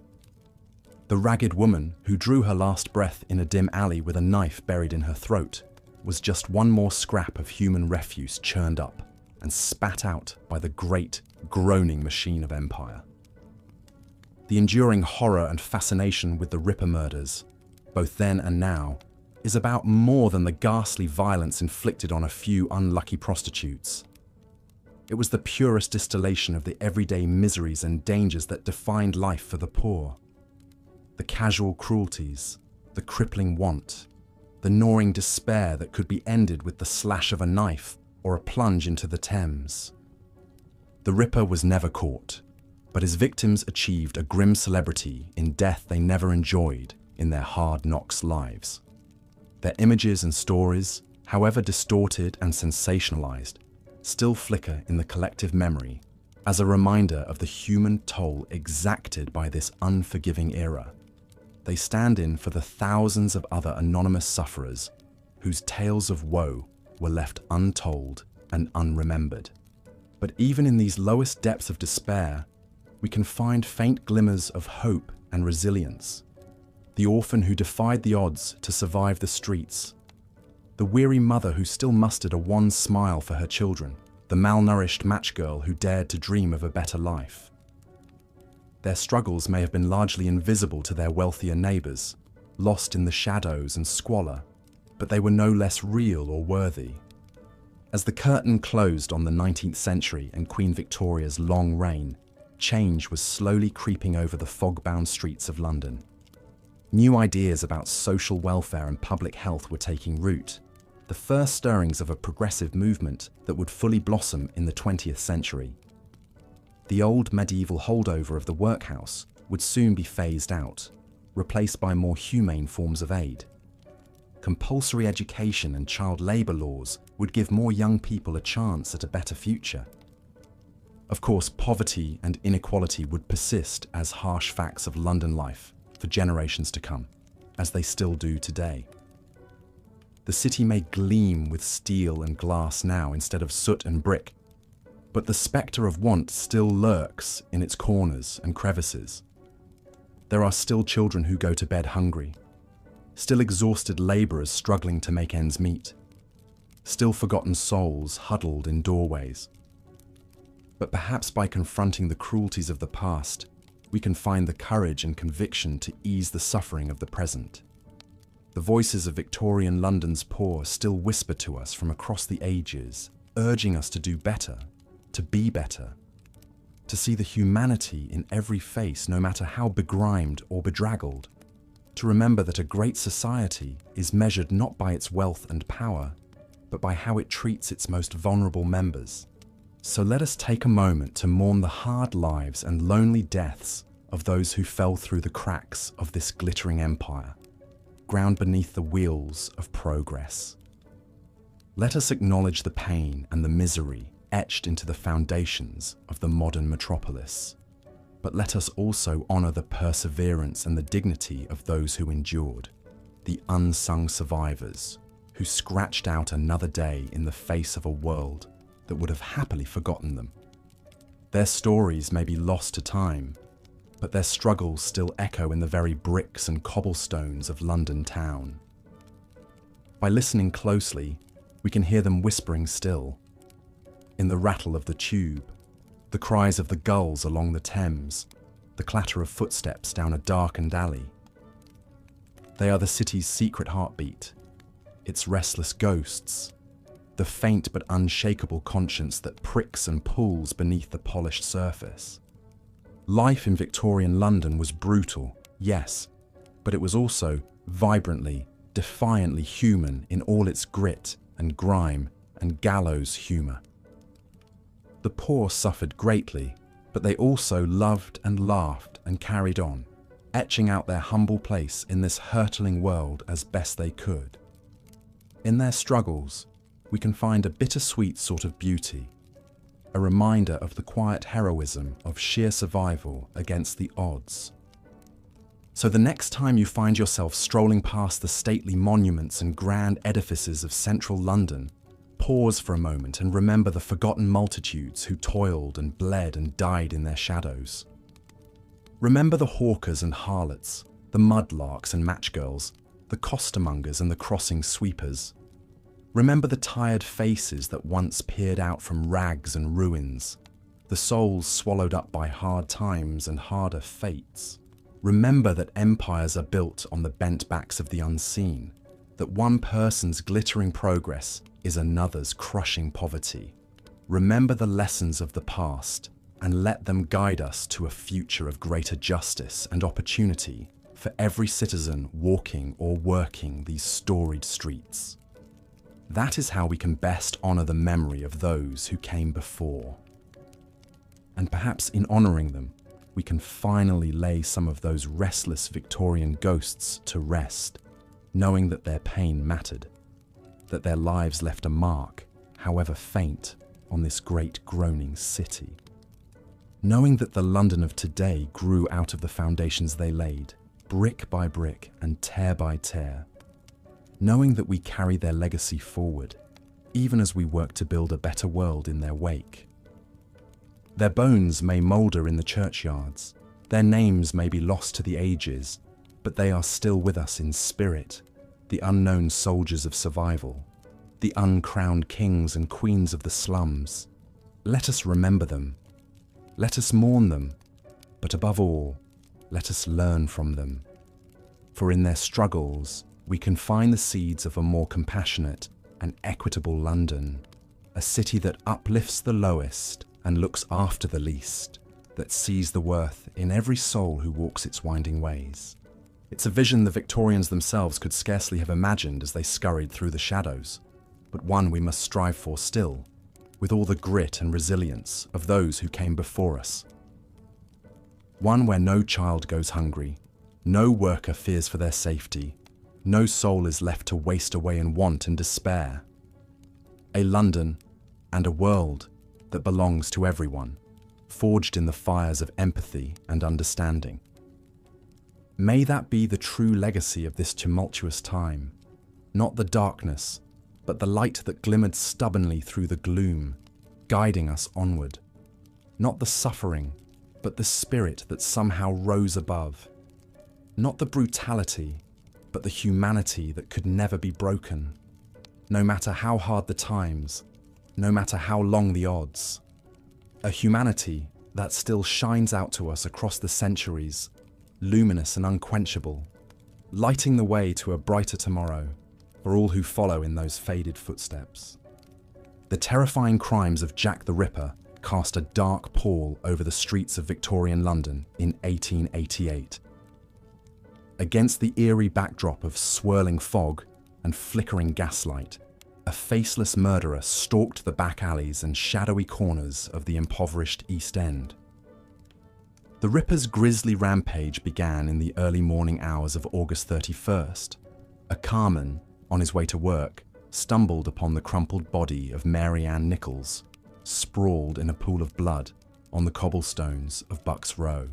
The ragged woman who drew her last breath in a dim alley with a knife buried in her throat was just one more scrap of human refuse churned up and spat out by the great, groaning machine of empire. The enduring horror and fascination with the Ripper murders, both then and now, is about more than the ghastly violence inflicted on a few unlucky prostitutes. It was the purest distillation of the everyday miseries and dangers that defined life for the poor. The casual cruelties, the crippling want, the gnawing despair that could be ended with the slash of a knife or a plunge into the Thames. The Ripper was never caught, but his victims achieved a grim celebrity in death they never enjoyed in their hard knocks lives. Their images and stories, however distorted and sensationalized, still flicker in the collective memory as a reminder of the human toll exacted by this unforgiving era. They stand in for the thousands of other anonymous sufferers whose tales of woe were left untold and unremembered. But even in these lowest depths of despair, we can find faint glimmers of hope and resilience. The orphan who defied the odds to survive the streets, the weary mother who still mustered a wan smile for her children, the malnourished matchgirl who dared to dream of a better life. Their struggles may have been largely invisible to their wealthier neighbours, lost in the shadows and squalor, but they were no less real or worthy. As the curtain closed on the 19th century and Queen Victoria's long reign, change was slowly creeping over the fog-bound streets of London. New ideas about social welfare and public health were taking root, the first stirrings of a progressive movement that would fully blossom in the 20th century. The old medieval holdover of the workhouse would soon be phased out, replaced by more humane forms of aid. Compulsory education and child labour laws would give more young people a chance at a better future. Of course, poverty and inequality would persist as harsh facts of London life for generations to come, as they still do today. The city may gleam with steel and glass now instead of soot and brick, but the spectre of want still lurks in its corners and crevices. There are still children who go to bed hungry, still exhausted labourers struggling to make ends meet, still forgotten souls huddled in doorways. But perhaps by confronting the cruelties of the past, we can find the courage and conviction to ease the suffering of the present. The voices of Victorian London's poor still whisper to us from across the ages, urging us to do better, to be better, to see the humanity in every face, no matter how begrimed or bedraggled, to remember that a great society is measured not by its wealth and power, but by how it treats its most vulnerable members. So let us take a moment to mourn the hard lives and lonely deaths of those who fell through the cracks of this glittering empire, ground beneath the wheels of progress. Let us acknowledge the pain and the misery etched into the foundations of the modern metropolis. But let us also honor the perseverance and the dignity of those who endured, the unsung survivors who scratched out another day in the face of a world that would have happily forgotten them. Their stories may be lost to time, but their struggles still echo in the very bricks and cobblestones of London town. By listening closely, we can hear them whispering still, in the rattle of the tube, the cries of the gulls along the Thames, the clatter of footsteps down a darkened alley. They are the city's secret heartbeat, its restless ghosts, the faint but unshakable conscience that pricks and pulls beneath the polished surface. Life in Victorian London was brutal, yes, but it was also vibrantly, defiantly human in all its grit and grime and gallows humour. The poor suffered greatly, but they also loved and laughed and carried on, etching out their humble place in this hurtling world as best they could. In their struggles, we can find a bittersweet sort of beauty, a reminder of the quiet heroism of sheer survival against the odds. So the next time you find yourself strolling past the stately monuments and grand edifices of central London, pause for a moment and remember the forgotten multitudes who toiled and bled and died in their shadows. Remember the hawkers and harlots, the mudlarks and matchgirls, the costermongers and the crossing sweepers. Remember the tired faces that once peered out from rags and ruins, the souls swallowed up by hard times and harder fates. Remember that empires are built on the bent backs of the unseen, that one person's glittering progress is another's crushing poverty. Remember the lessons of the past and let them guide us to a future of greater justice and opportunity for every citizen walking or working these storied streets. That is how we can best honour the memory of those who came before. And perhaps in honouring them, we can finally lay some of those restless Victorian ghosts to rest, knowing that their pain mattered, that their lives left a mark, however faint, on this great groaning city. Knowing that the London of today grew out of the foundations they laid, brick by brick and tear by tear. Knowing that we carry their legacy forward, even as we work to build a better world in their wake. Their bones may moulder in the churchyards, their names may be lost to the ages, but they are still with us in spirit, the unknown soldiers of survival, the uncrowned kings and queens of the slums. Let us remember them. Let us mourn them, but above all, let us learn from them. For in their struggles, we can find the seeds of a more compassionate and equitable London, a city that uplifts the lowest and looks after the least, that sees the worth in every soul who walks its winding ways. It's a vision the Victorians themselves could scarcely have imagined as they scurried through the shadows, but one we must strive for still, with all the grit and resilience of those who came before us. One where no child goes hungry, no worker fears for their safety, no soul is left to waste away in want and despair. A London and a world that belongs to everyone, forged in the fires of empathy and understanding. May that be the true legacy of this tumultuous time, not the darkness, but the light that glimmered stubbornly through the gloom, guiding us onward. Not the suffering, but the spirit that somehow rose above. Not the brutality, but the humanity that could never be broken, no matter how hard the times, no matter how long the odds. A humanity that still shines out to us across the centuries, luminous and unquenchable, lighting the way to a brighter tomorrow for all who follow in those faded footsteps. The terrifying crimes of Jack the Ripper cast a dark pall over the streets of Victorian London in 1888. Against the eerie backdrop of swirling fog and flickering gaslight, a faceless murderer stalked the back alleys and shadowy corners of the impoverished East End. The Ripper's grisly rampage began in the early morning hours of August 31st. A carman, on his way to work, stumbled upon the crumpled body of Mary Ann Nichols, sprawled in a pool of blood, on the cobblestones of Bucks Row.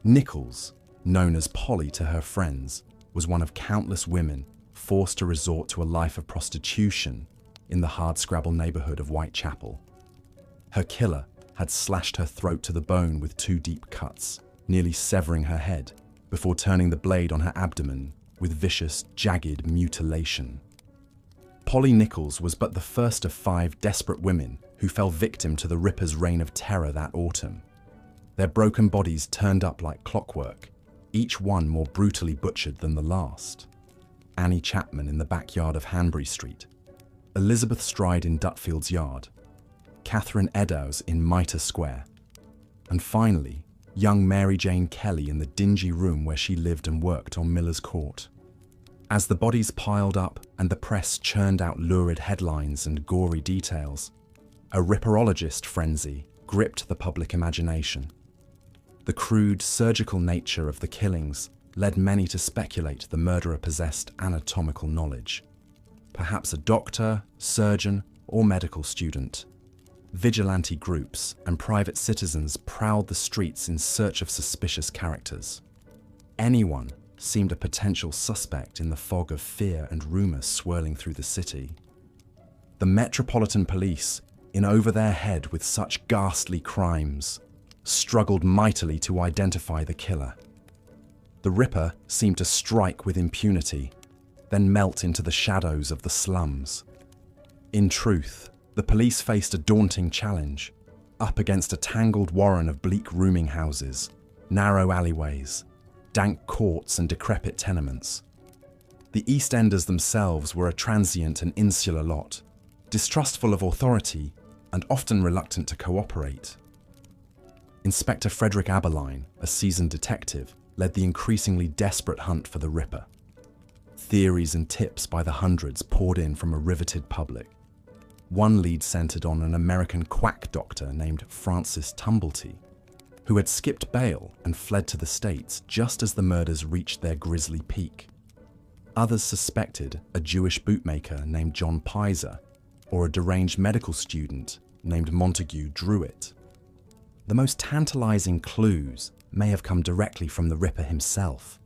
Nichols, known as Polly to her friends, was one of countless women forced to resort to a life of prostitution in the hardscrabble neighborhood of Whitechapel. Her killer had slashed her throat to the bone with 2 deep cuts, nearly severing her head, before turning the blade on her abdomen with vicious, jagged mutilation. Polly Nichols was but the first of 5 desperate women who fell victim to the Ripper's reign of terror that autumn. Their broken bodies turned up like clockwork, each one more brutally butchered than the last. Annie Chapman in the backyard of Hanbury Street, Elizabeth Stride in Dutfield's Yard, Catherine Eddowes in Mitre Square, and finally, young Mary Jane Kelly in the dingy room where she lived and worked on Miller's Court. As the bodies piled up and the press churned out lurid headlines and gory details, a ripperologist frenzy gripped the public imagination. The crude, surgical nature of the killings led many to speculate the murderer possessed anatomical knowledge. Perhaps a doctor, surgeon, or medical student. Vigilante groups and private citizens prowled the streets in search of suspicious characters. Anyone seemed a potential suspect in the fog of fear and rumor swirling through the city. The Metropolitan Police, in over their head with such ghastly crimes, struggled mightily to identify the killer. The Ripper seemed to strike with impunity, then melt into the shadows of the slums. In truth, the police faced a daunting challenge, up against a tangled warren of bleak rooming houses, narrow alleyways, dank courts and decrepit tenements. The East Enders themselves were a transient and insular lot, distrustful of authority and often reluctant to cooperate. Inspector Frederick Aberline, a seasoned detective, led the increasingly desperate hunt for the Ripper. Theories and tips by the hundreds poured in from a riveted public. One lead centered on an American quack doctor named Francis Tumblety, who had skipped bail and fled to the States just as the murders reached their grisly peak. Others suspected a Jewish bootmaker named John Pizer or a deranged medical student named Montague Druitt. The most tantalizing clues may have come directly from the Ripper himself.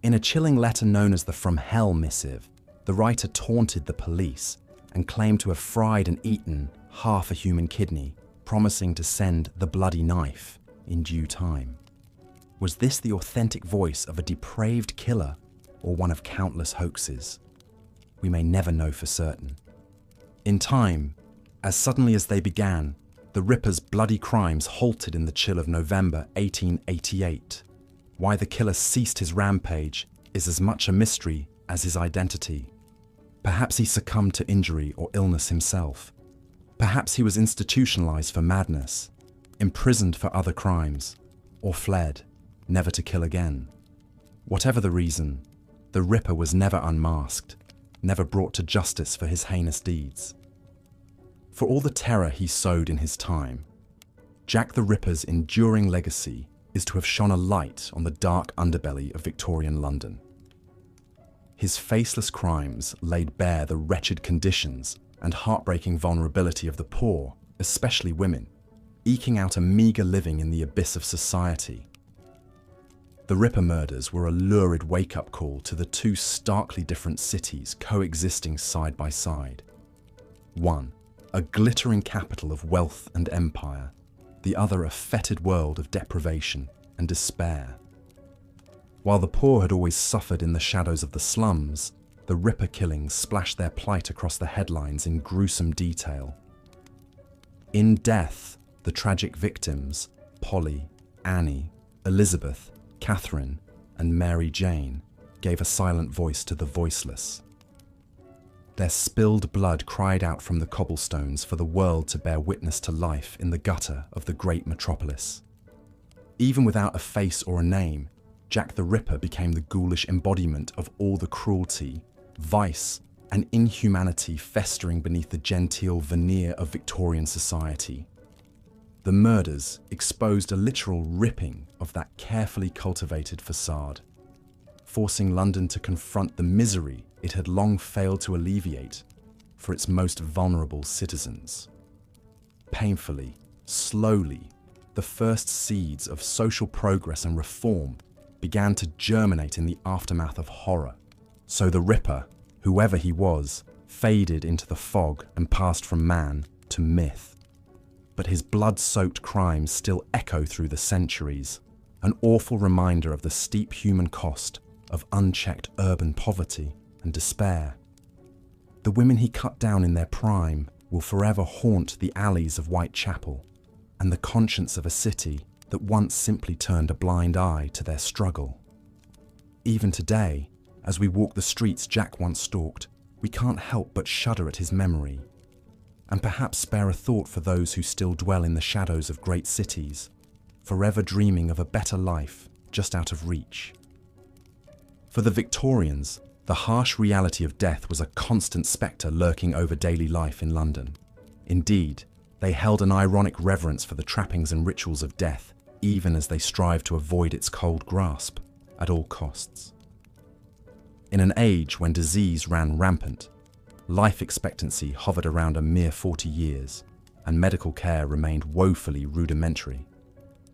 In a chilling letter known as the From Hell missive, the writer taunted the police and claimed to have fried and eaten half a human kidney, promising to send the bloody knife in due time. Was this the authentic voice of a depraved killer or one of countless hoaxes? We may never know for certain. In time, as suddenly as they began, the Ripper's bloody crimes halted in the chill of November 1888. Why the killer ceased his rampage is as much a mystery as his identity. Perhaps he succumbed to injury or illness himself. Perhaps he was institutionalized for madness, imprisoned for other crimes, or fled, never to kill again. Whatever the reason, the Ripper was never unmasked, never brought to justice for his heinous deeds. For all the terror he sowed in his time, Jack the Ripper's enduring legacy is to have shone a light on the dark underbelly of Victorian London. His faceless crimes laid bare the wretched conditions and heartbreaking vulnerability of the poor, especially women, eking out a meagre living in the abyss of society. The Ripper murders were a lurid wake-up call to the 2 starkly different cities coexisting side by side. One, a glittering capital of wealth and empire, the other a fetid world of deprivation and despair. While the poor had always suffered in the shadows of the slums, the Ripper killings splashed their plight across the headlines in gruesome detail. In death, the tragic victims, Polly, Annie, Elizabeth, Catherine, and Mary Jane, gave a silent voice to the voiceless. Their spilled blood cried out from the cobblestones for the world to bear witness to life in the gutter of the great metropolis. Even without a face or a name, Jack the Ripper became the ghoulish embodiment of all the cruelty, vice, and inhumanity festering beneath the genteel veneer of Victorian society. The murders exposed a literal ripping of that carefully cultivated facade, forcing London to confront the misery it had long failed to alleviate for its most vulnerable citizens. Painfully, Slowly, the first seeds of social progress and reform began to germinate in the aftermath of horror. So the Ripper, whoever he was, faded into the fog and passed from man to myth. But his blood-soaked crimes still echo through the centuries, an awful reminder of the steep human cost of unchecked urban poverty and despair. The women he cut down in their prime will forever haunt the alleys of Whitechapel and the conscience of a city that once simply turned a blind eye to their struggle. Even today, as we walk the streets Jack once stalked, we can't help but shudder at his memory, and perhaps spare a thought for those who still dwell in the shadows of great cities, forever dreaming of a better life just out of reach. For the Victorians, the harsh reality of death was a constant spectre lurking over daily life in London. Indeed, they held an ironic reverence for the trappings and rituals of death, even as they strived to avoid its cold grasp at all costs. In an age when disease ran rampant, life expectancy hovered around a mere 40 years, and medical care remained woefully rudimentary,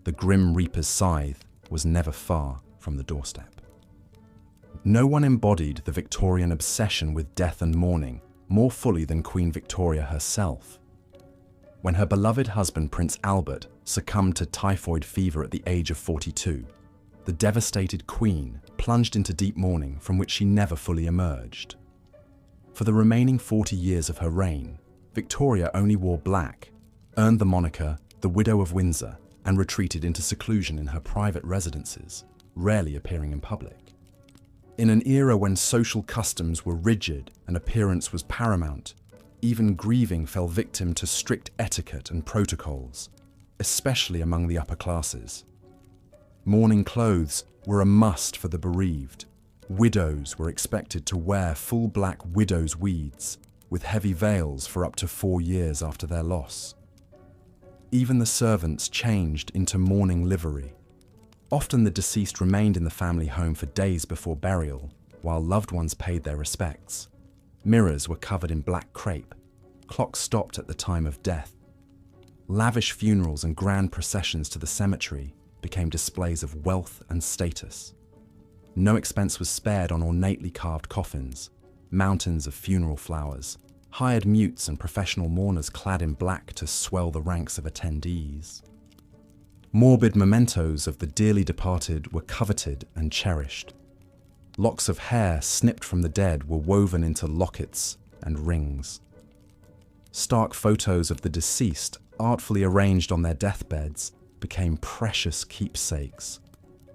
the Grim Reaper's scythe was never far from the doorstep. No one embodied the Victorian obsession with death and mourning more fully than Queen Victoria herself. When her beloved husband Prince Albert succumbed to typhoid fever at the age of 42, the devastated Queen plunged into deep mourning from which she never fully emerged. For the remaining 40 years of her reign, Victoria only wore black, earned the moniker the Widow of Windsor, and retreated into seclusion in her private residences, rarely appearing in public. In an era when social customs were rigid and appearance was paramount, even grieving fell victim to strict etiquette and protocols, especially among the upper classes. Mourning clothes were a must for the bereaved. Widows were expected to wear full black widow's weeds, with heavy veils for up to 4 years after their loss. Even the servants changed into mourning livery. Often the deceased remained in the family home for days before burial, while loved ones paid their respects. Mirrors were covered in black crepe. Clocks stopped at the time of death. Lavish funerals and grand processions to the cemetery became displays of wealth and status. No expense was spared on ornately carved coffins, mountains of funeral flowers, hired mutes and professional mourners clad in black to swell the ranks of attendees. Morbid mementos of the dearly departed were coveted and cherished. Locks of hair snipped from the dead were woven into lockets and rings. Stark photos of the deceased, artfully arranged on their deathbeds, became precious keepsakes,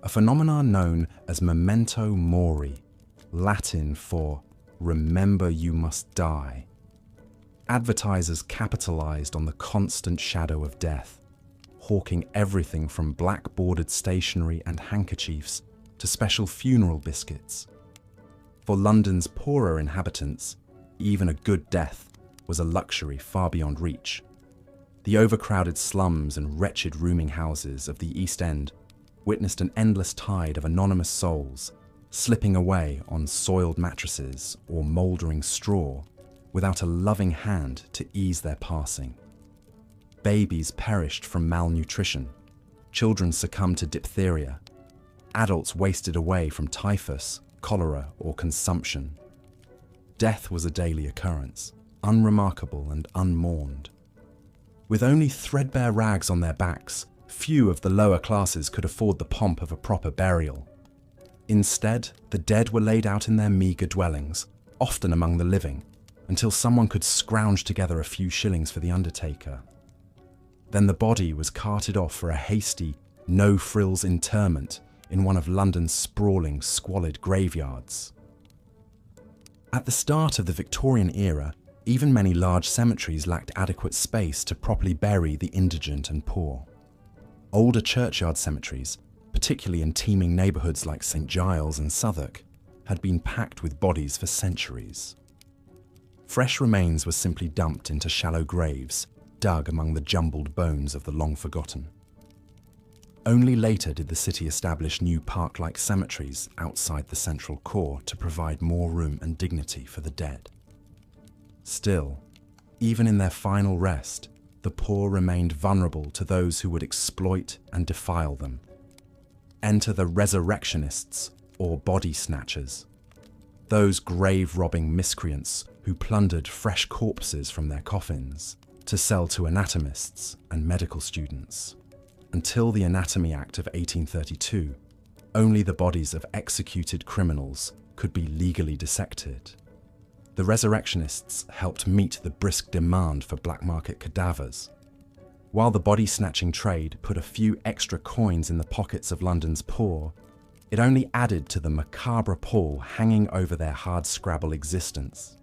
a phenomenon known as memento mori, Latin for "remember you must die." Advertisers capitalized on the constant shadow of death, hawking everything from black-bordered stationery and handkerchiefs to special funeral biscuits. For London's poorer inhabitants, even a good death was a luxury far beyond reach. The overcrowded slums and wretched rooming houses of the East End witnessed an endless tide of anonymous souls slipping away on soiled mattresses or mouldering straw without a loving hand to ease their passing. Babies perished from malnutrition, children succumbed to diphtheria, adults wasted away from typhus, cholera, or consumption. Death was a daily occurrence, unremarkable and unmourned. With only threadbare rags on their backs, few of the lower classes could afford the pomp of a proper burial. Instead, the dead were laid out in their meagre dwellings, often among the living, until someone could scrounge together a few shillings for the undertaker. Then the body was carted off for a hasty, no-frills interment in one of London's sprawling, squalid graveyards. At the start of the Victorian era, even many large cemeteries lacked adequate space to properly bury the indigent and poor. Older churchyard cemeteries, particularly in teeming neighbourhoods like St Giles and Southwark, had been packed with bodies for centuries. Fresh remains were simply dumped into shallow graves, dug among the jumbled bones of the long-forgotten. Only later did the city establish new park-like cemeteries outside the central core to provide more room and dignity for the dead. Still, even in their final rest, the poor remained vulnerable to those who would exploit and defile them. Enter the resurrectionists, or body snatchers. Those grave-robbing miscreants who plundered fresh corpses from their coffins to sell to anatomists and medical students. Until the Anatomy Act of 1832, only the bodies of executed criminals could be legally dissected. The resurrectionists helped meet the brisk demand for black market cadavers. While the body-snatching trade put a few extra coins in the pockets of London's poor, it only added to the macabre pall hanging over their hard-scrabble existence.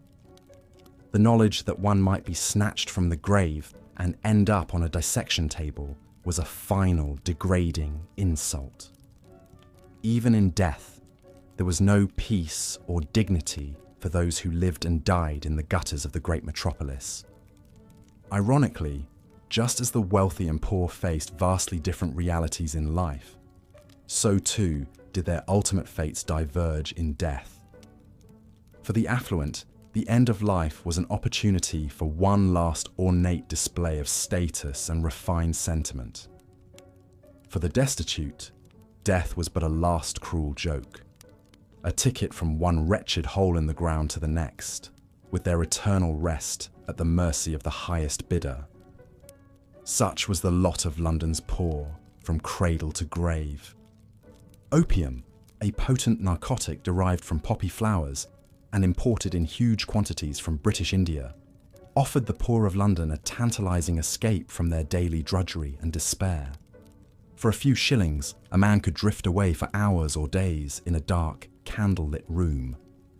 The knowledge that one might be snatched from the grave and end up on a dissection table was a final, degrading insult. Even in death, there was no peace or dignity for those who lived and died in the gutters of the great metropolis. Ironically, just as the wealthy and poor faced vastly different realities in life, so too did their ultimate fates diverge in death. For the affluent, the end of life was an opportunity for one last ornate display of status and refined sentiment. For the destitute, death was but a last cruel joke, a ticket from one wretched hole in the ground to the next, with their eternal rest at the mercy of the highest bidder. Such was the lot of London's poor, from cradle to grave. Opium, a potent narcotic derived from poppy flowers and imported in huge quantities from British India, offered the poor of London a tantalizing escape from their daily drudgery and despair. For a few shillings, a man could drift away for hours or days in a dark, candle-lit room,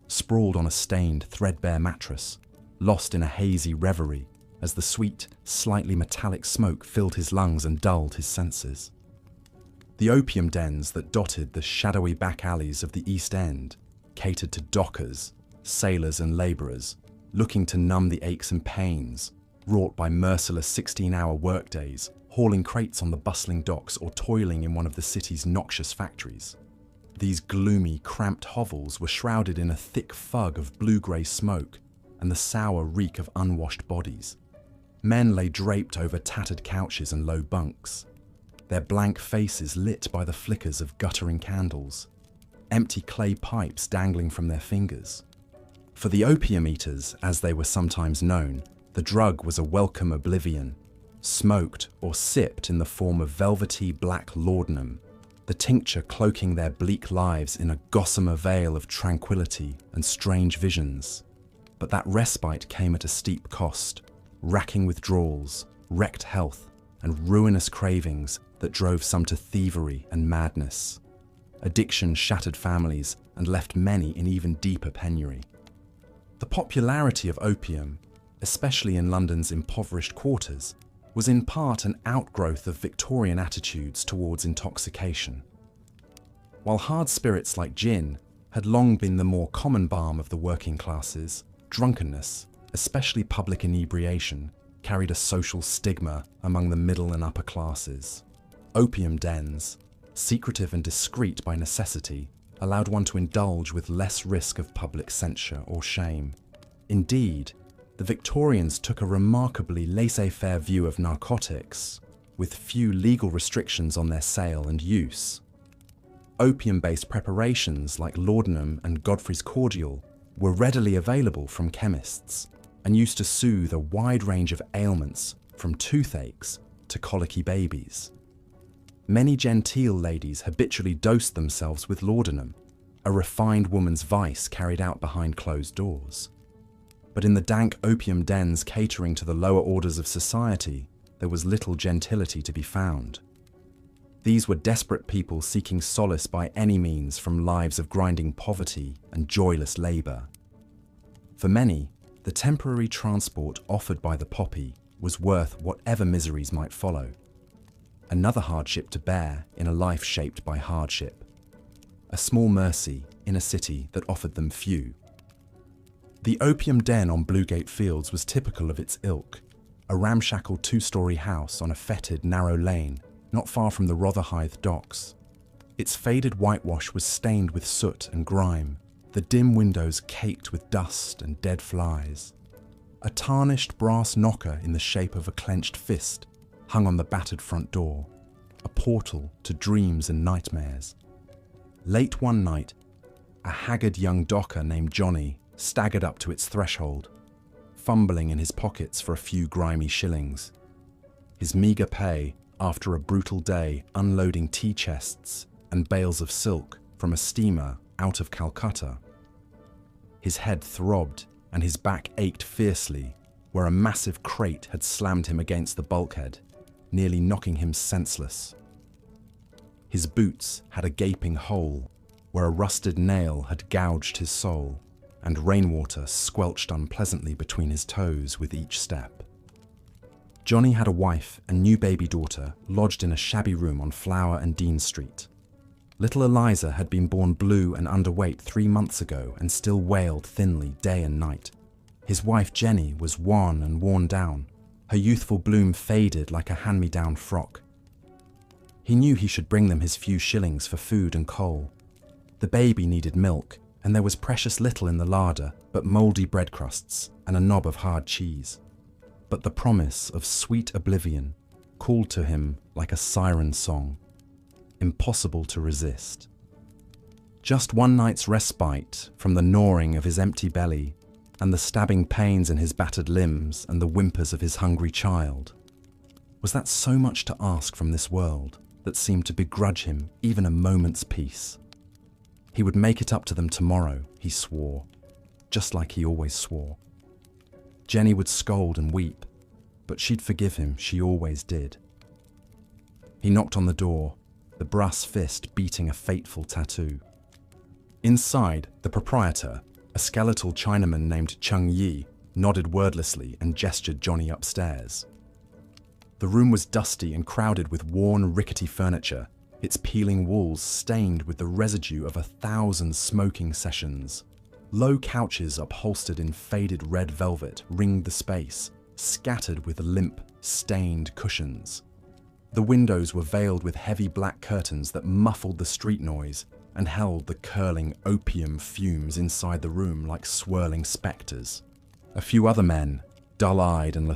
sprawled on a stained, threadbare mattress, lost in a hazy reverie as the sweet, slightly metallic smoke filled his lungs and dulled his senses. The opium dens that dotted the shadowy back alleys of the East End catered to dockers, sailors and labourers, looking to numb the aches and pains wrought by merciless 16-hour workdays, hauling crates on the bustling docks or toiling in one of the city's noxious factories. These gloomy, cramped hovels were shrouded in a thick fug of blue-grey smoke and the sour reek of unwashed bodies. Men lay draped over tattered couches and low bunks, their blank faces lit by the flickers of guttering candles, empty clay pipes dangling from their fingers. For the opium eaters, as they were sometimes known, the drug was a welcome oblivion, smoked or sipped in the form of velvety black laudanum, the tincture cloaking their bleak lives in a gossamer veil of tranquility and strange visions. But that respite came at a steep cost, racking withdrawals, wrecked health, and ruinous cravings that drove some to thievery and madness. Addiction shattered families and left many in even deeper penury. The popularity of opium, especially in London's impoverished quarters, was in part an outgrowth of Victorian attitudes towards intoxication. While hard spirits like gin had long been the more common balm of the working classes, drunkenness, especially public inebriation, carried a social stigma among the middle and upper classes. Opium dens, secretive and discreet by necessity, allowed one to indulge with less risk of public censure or shame. Indeed, the Victorians took a remarkably laissez-faire view of narcotics, with few legal restrictions on their sale and use. Opium-based preparations like laudanum and Godfrey's cordial were readily available from chemists and used to soothe a wide range of ailments from toothaches to colicky babies. Many genteel ladies habitually dosed themselves with laudanum, a refined woman's vice carried out behind closed doors. But in the dank opium dens catering to the lower orders of society, there was little gentility to be found. These were desperate people seeking solace by any means from lives of grinding poverty and joyless labour. For many, the temporary transport offered by the poppy was worth whatever miseries might follow. Another hardship to bear in a life shaped by hardship. A small mercy in a city that offered them few. The opium den on Bluegate Fields was typical of its ilk, a ramshackle two-storey house on a fetid, narrow lane, not far from the Rotherhithe docks. Its faded whitewash was stained with soot and grime, the dim windows caked with dust and dead flies. A tarnished brass knocker in the shape of a clenched fist hung on the battered front door, a portal to dreams and nightmares. Late one night, a haggard young docker named Johnny staggered up to its threshold, fumbling in his pockets for a few grimy shillings. His meagre pay after a brutal day unloading tea chests and bales of silk from a steamer out of Calcutta. His head throbbed and his back ached fiercely where a massive crate had slammed him against the bulkhead, nearly knocking him senseless. His boots had a gaping hole where a rusted nail had gouged his sole, and rainwater squelched unpleasantly between his toes with each step. Johnny had a wife and new baby daughter lodged in a shabby room on Flower and Dean Street. Little Eliza had been born blue and underweight 3 months ago and still wailed thinly day and night. His wife Jenny was wan and worn down, her youthful bloom faded like a hand-me-down frock. He knew he should bring them his few shillings for food and coal. The baby needed milk, and there was precious little in the larder but mouldy bread crusts and a knob of hard cheese. But the promise of sweet oblivion called to him like a siren song, impossible to resist. Just one night's respite from the gnawing of his empty belly and the stabbing pains in his battered limbs and the whimpers of his hungry child. Was that so much to ask from this world that seemed to begrudge him even a moment's peace? He would make it up to them tomorrow, he swore, just like he always swore. Jenny would scold and weep, but she'd forgive him, she always did. He knocked on the door, the brass fist beating a fateful tattoo. Inside, the proprietor, a skeletal Chinaman named Chung Yi, nodded wordlessly and gestured Johnny upstairs. The room was dusty and crowded with worn, rickety furniture, its peeling walls stained with the residue of 1,000 smoking sessions. Low couches upholstered in faded red velvet ringed the space, scattered with limp, stained cushions. The windows were veiled with heavy black curtains that muffled the street noise and held the curling opium fumes inside the room like swirling spectres. A few other men, dull-eyed and